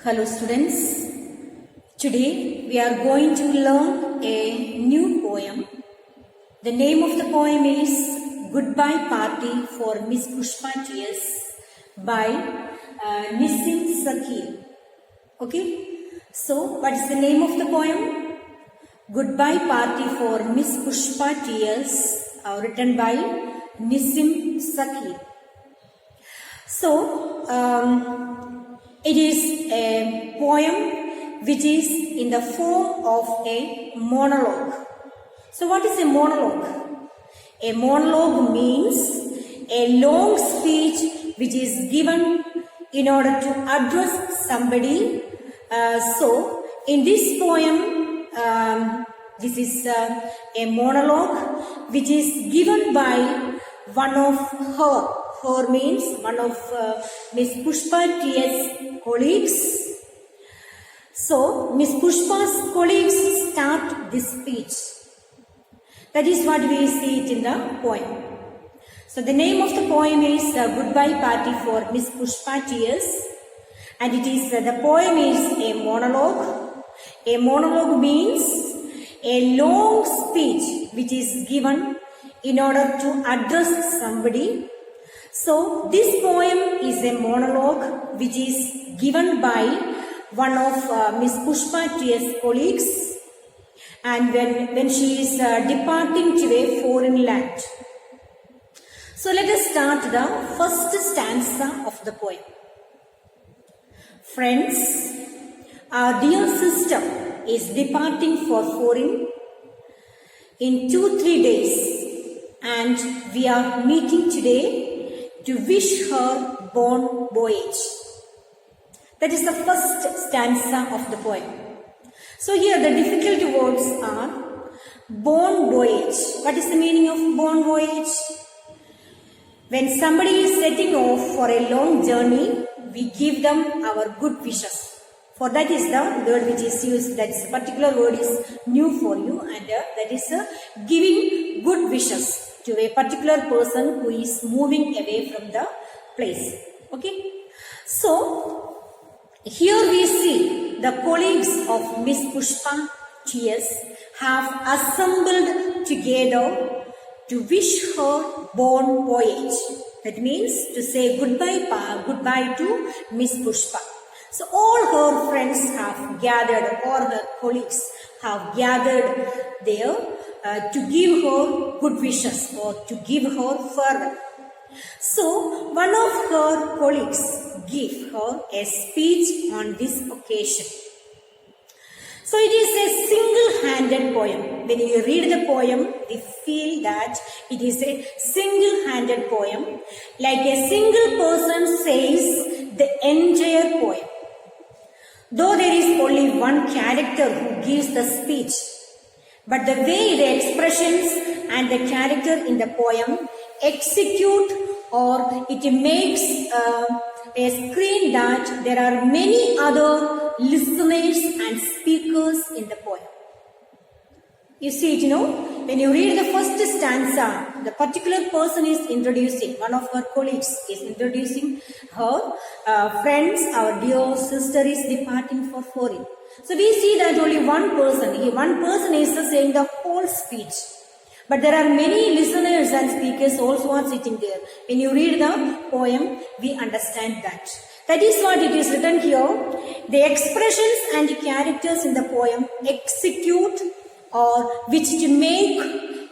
Hello students, today we are going to learn a new poem. The name of the poem is Goodbye Party for Miss Pushpa Tears by Nissim Sakir. Okay, so what is the name of the poem? Goodbye Party for Miss Pushpa Tears, written by Nissim Sakir. So, it is a poem which is in the form of a monologue. So what is a monologue? A monologue means a long speech which is given in order to address somebody. So in this poem, this is a monologue which is given by one of her. Her means one of Miss Pushpa T.S. colleagues. So, Miss Pushpa's colleagues start this speech. That is what we see it in the poem. So, the name of the poem is Goodbye Party for Miss Pushpa T.S. And it is, the poem is a monologue. A monologue means a long speech which is given in order to address somebody. So, this poem is a monologue which is given by one of Miss Pushpa T.S. colleagues, and when she is departing to a foreign land. So, let us start the first stanza of the poem. Friends, our dear sister is departing for foreign in 2-3 days, and we are meeting today to wish her bon voyage. That is the first stanza of the poem. So here the difficult words are bon voyage. What is the meaning of bon voyage? When somebody is setting off for a long journey, we give them our good wishes. For that is the word which is used. That is particular word is new for you, and that is giving good wishes to a particular person who is moving away from the place. Okay. So, here we see the colleagues of Miss Pushpa T.S. have assembled together to wish her bon voyage. That means to say goodbye to Miss Pushpa. So, all her friends have gathered, or her colleagues have gathered there to give her good wishes or to give her farewell. So, one of her colleagues gave her a speech on this occasion. So, it is a single-handed poem. When you read the poem, we feel that it is a single-handed poem. Like a single person says the entire poem. Though there is only one character who gives the speech, but the way the expressions and the character in the poem execute, or it makes a screen that there are many other listeners and speakers in the poem. You see it, when you read the first stanza, the particular person is introducing, one of her colleagues is introducing her friends, our dear sister is departing for foreign. So we see that only one person is saying the whole speech. But there are many listeners and speakers also are sitting there. When you read the poem, we understand that. That is what it is written here. The expressions and characters in the poem execute, or which to make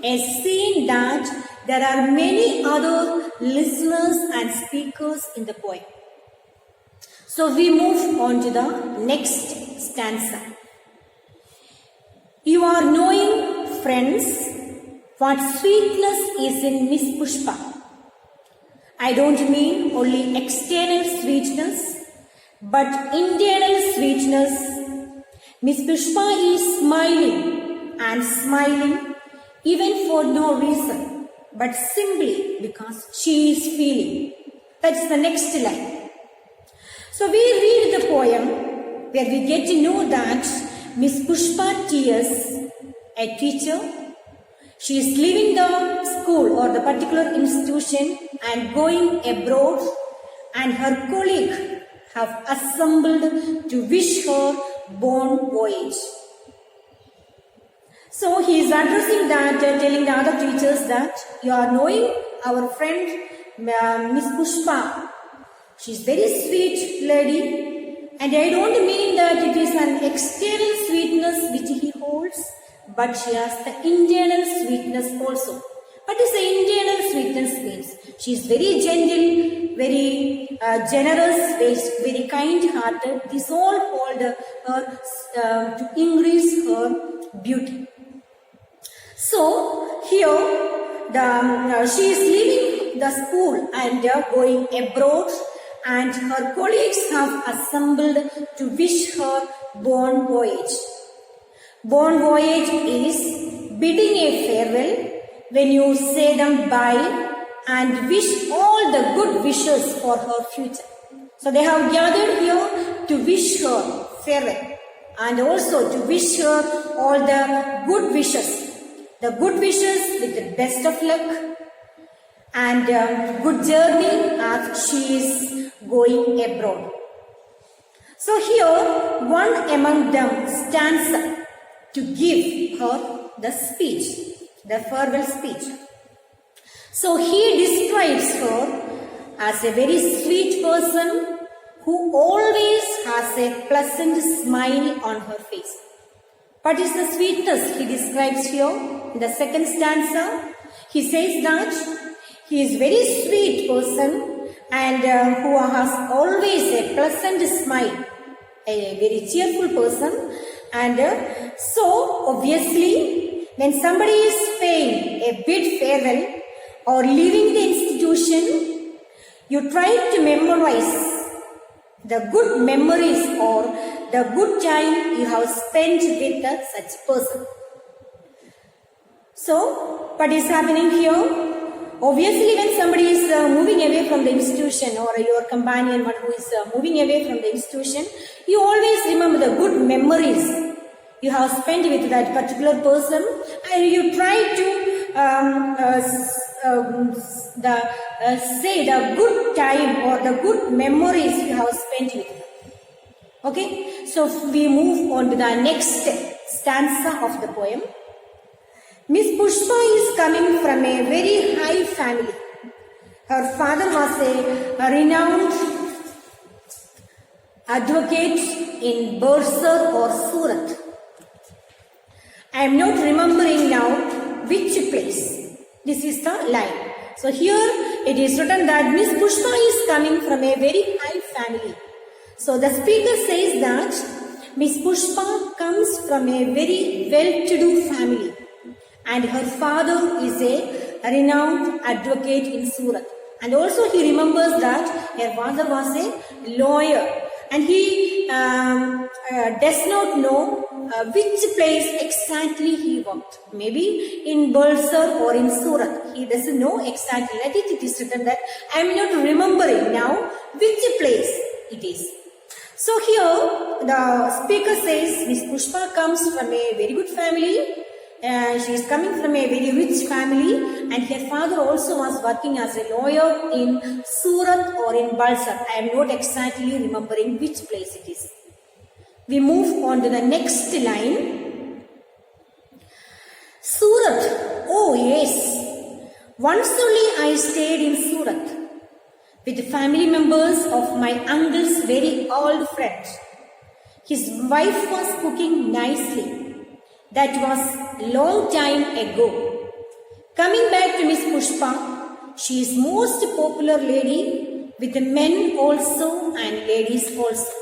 a scene that there are many other listeners and speakers in the poem. So we move on to the next stanza. You are knowing, friends, what sweetness is in Miss Pushpa. I don't mean only external sweetness, but internal sweetness. Miss Pushpa is smiling and smiling even for no reason, but simply because she is feeling. That's the next line. So we read the poem where we get to know that Miss Pushpa T.S., a teacher, she is leaving the school or the particular institution and going abroad, and her colleague have assembled to wish her bon voyage. So he is addressing that, telling the other teachers that you are knowing our friend Miss Pushpa. She is very sweet lady, and I don't mean that it is an external sweetness which he holds, but she has the internal sweetness also. What is the internal sweetness means? She is very gentle, very generous, very kind-hearted. This all hold her to increase her beauty. So here she is leaving the school and going abroad, and her colleagues have assembled to wish her bon voyage. Bon voyage is bidding a farewell when you say them bye and wish all the good wishes for her future. So they have gathered here to wish her farewell and also to wish her all the good wishes. The good wishes with the best of luck and good journey as she is going abroad. So here one among them stands up to give her the speech, the farewell speech. So he describes her as a very sweet person who always has a pleasant smile on her face. What is the sweetness he describes here? In the second stanza, he says that he is very sweet person and who has always a pleasant smile, a very cheerful person. And so obviously when somebody is paying a bid farewell or leaving the institution, you try to memorize the good memories or the good time you have spent with such person. So, what is happening here? Obviously, when somebody is moving away from the institution or your companion one who is moving away from the institution, you always remember the good memories you have spent with that particular person and you try to say the good time or the good memories you have spent with them. Okay, so we move on to the next stanza of the poem. Miss Pushpa is coming from a very high family. Her father was a renowned advocate in Bursar or Surat. I am not remembering now which place. This is the line. So here it is written that Miss Pushpa is coming from a very high family. So the speaker says that Miss Pushpa comes from a very well-to-do family and her father is a renowned advocate in Surat. And also he remembers that her father was a lawyer and he does not know which place exactly he worked. Maybe in Bursar or in Surat. He doesn't know exactly. I think it is written that I am not remembering now which place it is. So here the speaker says Miss Pushpa comes from a very good family. She is coming from a very rich family and her father also was working as a lawyer in Surat or in Bursar. I am not exactly remembering which place it is. We move on to the next line. Surat, oh yes, once only I stayed in Surat with family members of my uncle's very old friend. His wife was cooking nicely. That was long time ago. Coming back to Miss Pushpa, she is most popular lady with the men also and ladies also.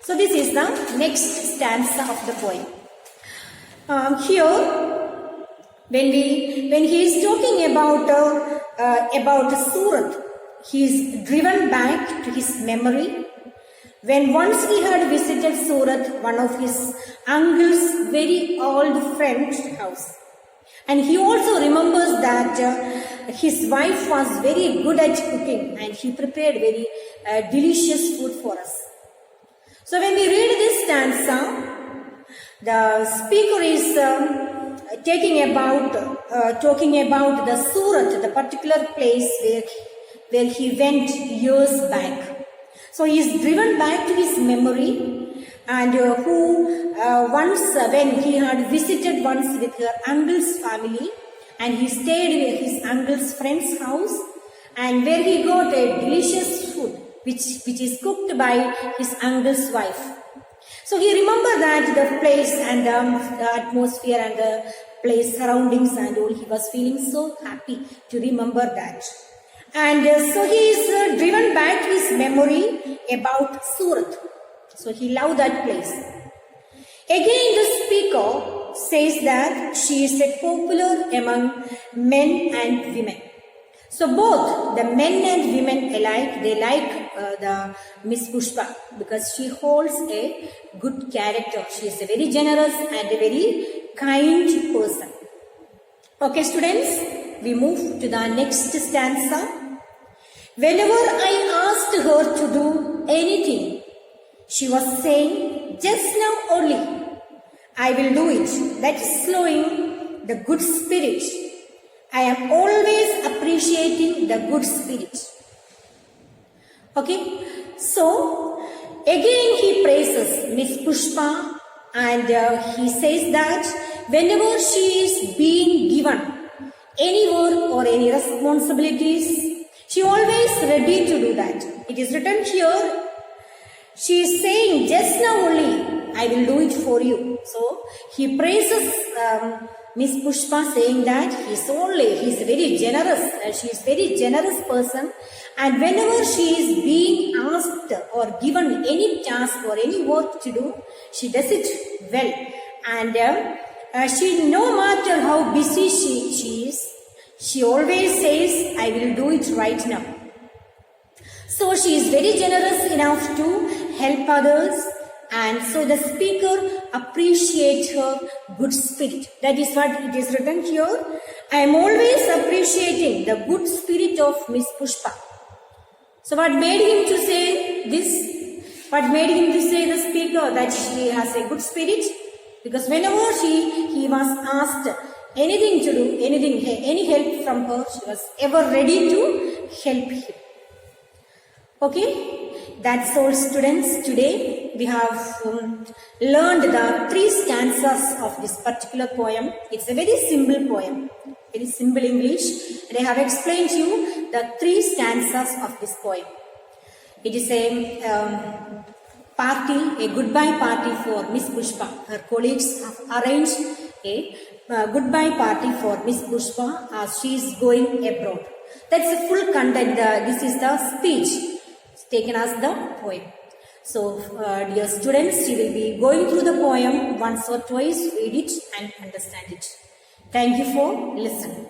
So this is the next stanza of the poem. Here, when he is talking about Surat, he is driven back to his memory. When once he had visited Surat, one of his uncle's very old friend's house. And he also remembers that his wife was very good at cooking and he prepared very delicious food for us. So when we read this stanza, the speaker is talking about the Surat, the particular place where he went years back. So he is driven back to his memory, and once when he had visited once with her uncle's family, and he stayed with his uncle's friend's house, and where he got a delicious food which is cooked by his uncle's wife. So he remembered that the place and the atmosphere and the place surroundings and all. He was feeling so happy to remember that. And so he is driven back to his memory about Surat. So he loved that place. Again, the speaker says that she is a popular among men and women. So both the men and women alike, they like the Miss Pushpa because she holds a good character. She is a very generous and a very kind person. Okay, students, we move to the next stanza. Whenever I asked her to do anything, she was saying, just now only, I will do it. That is showing the good spirit. I am always appreciating the good spirit. Okay, so again he praises Miss Pushpa, and he says that whenever she is being given any work or any responsibilities, she always ready to do that. It is written here, she is saying, just now only, I will do it for you. So, he praises Miss Pushpa, saying that he is very generous. She is very generous person. And whenever she is being asked or given any task or any work to do, she does it well. And she, no matter how busy she is, she always says, I will do it right now. So she is very generous enough to help others, and so the speaker appreciates her good spirit. That is what it is written here. I am always appreciating the good spirit of Miss Pushpa. So what made him to say this? What made him to say the speaker that she has a good spirit? Because whenever he was asked anything to do, any help from her, she was ever ready to help him. Okay, that's all, students. Today we have learned the 3 stanzas of this particular poem. It's a very simple poem, very simple English, and I have explained to you the 3 stanzas of this poem. It is a party, a goodbye party for Miss Pushpa. Her colleagues have arranged a goodbye party for Miss Pushpa as she is going abroad. That's the full content. This is the speech taken as the poem. So, dear students, you will be going through the poem once or twice, read it and understand it. Thank you for listening.